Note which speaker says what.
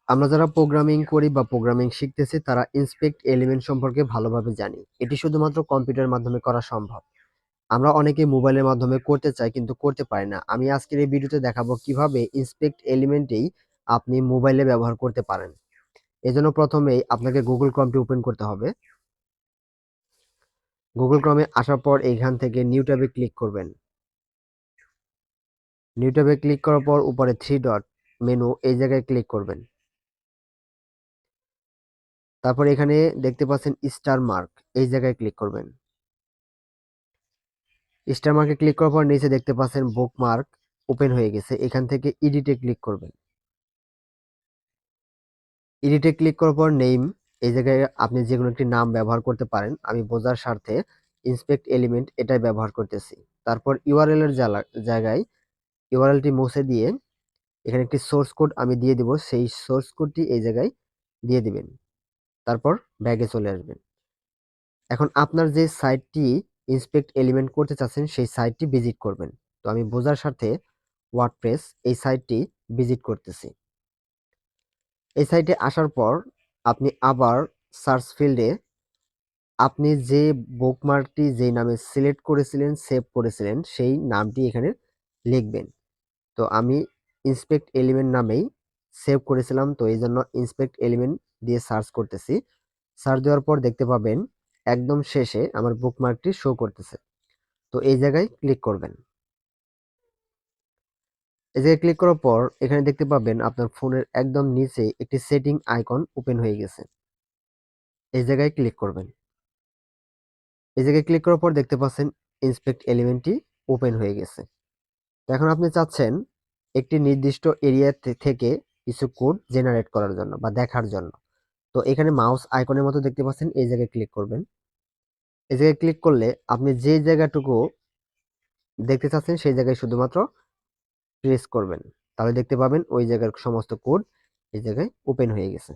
Speaker 1: আমরা যারা প্রোগ্রামিং করি বা প্রোগ্রামিং শিখতেছি তারা ইন্সপেক্ট এলিমেন্ট সম্পর্কে ভালোভাবে জানি। এটি শুধুমাত্র কম্পিউটারের মাধ্যমে করা সম্ভব। আমরা অনেকে মোবাইলের মাধ্যমে করতে চাই কিন্তু করতে পারি না। আমি আজকের এই ভিডিওতে দেখাবো কিভাবে ইন্সপেক্ট এলিমেন্টেই আপনি মোবাইলে ব্যবহার করতে পারেন। এজন্য প্রথমেই আপনাকে গুগল ক্রমটি ওপেন করতে হবে। গুগল ক্রমে আসার পর এইখান থেকে নিউ ট্যাবে ক্লিক করবেন। নিউ ট্যাবে ক্লিক করার পর উপরে থ্রি ডট মেনু এই জায়গায় ক্লিক করবেন। তারপর এখানে দেখতে পাচ্ছেন স্টার মার্ক, এই জায়গায় ক্লিক করবেন। স্টার মার্কে ক্লিক করার পর নিচে দেখতে পাচ্ছেন বুকমার্ক ওপেন হয়ে গেছে। এখান থেকে এডিটে ক্লিক করবেন। এডিটে ক্লিক করার পর নেম, এই জায়গায় আপনি যে কোনো একটি নাম ব্যবহার করতে পারেন। আমি বোঝার স্বার্থে ইন্সপেক্ট এলিমেন্ট এটাই ব্যবহার করতেছি। তারপর ইউআরএল এর জায়গায় ইউআরএলটি মুছে দিয়ে এখানে একটি সোর্স কোড আমি দিয়ে দিব, সেই সোর্স কোডটি এই জায়গায় দিয়ে দিবেন। তারপর ব্যাগে চলে আসবেন। এখন আপনার যে সাইটটি ইন্সপেক্ট এলিমেন্ট করতে চাচ্ছেন সেই সাইটটি ভিজিট করবেন। তো আমি বোঝার স্বার্থে ওয়ার্ডপ্রেস এই সাইটটি ভিজিট করতেছি। এই সাইটে আসার পর আপনি আবার সার্চ ফিল্ডে আপনি যে বুকমার্কটি যেই নামে সিলেক্ট করেছিলেন, সেভ করেছিলেন সেই নামটি এখানে লিখবেন। তো আমি ইন্সপেক্ট এলিমেন্ট নামেই সেভ করেছিলাম, তো এই জন্য ইন্সপেক্ট এলিমেন্ট দিয়ে সার্চ করতেছি। সার্চ দেওয়ার পর দেখতে পাবেন একদম শেষে আমার বুকমার্কটি শো করতেছে। তো এই জায়গায় ক্লিক করবেন। এই জায়গায় ক্লিক করার পর এখানে দেখতে পাবেন আপনার ফোনের একদম নিচে একটি সেটিং আইকন ওপেন হয়ে গেছে। এই জায়গায় ক্লিক করবেন। এই জায়গায় ক্লিক করার পর দেখতে পাচ্ছেন ইন্সপেক্ট এলিমেন্টটি ওপেন হয়ে গেছে। তো এখন আপনি চাচ্ছেন একটি নির্দিষ্ট এরিয়া থেকে কিছু কোড জেনারেট করার জন্য বা দেখার জন্য। তো এখানে মাউস আইকনের মতো দেখতে পাচ্ছেন, এই জায়গায় ক্লিক করবেন। এই জায়গায় ক্লিক করলে আপনি যে জায়গাটুকু দেখতে চাচ্ছেন সেই জায়গায় শুধুমাত্র প্রেস করবেন। তাহলে দেখতে পাবেন ওই জায়গার সমস্ত কোড এই জায়গায় ওপেন হয়ে গেছে।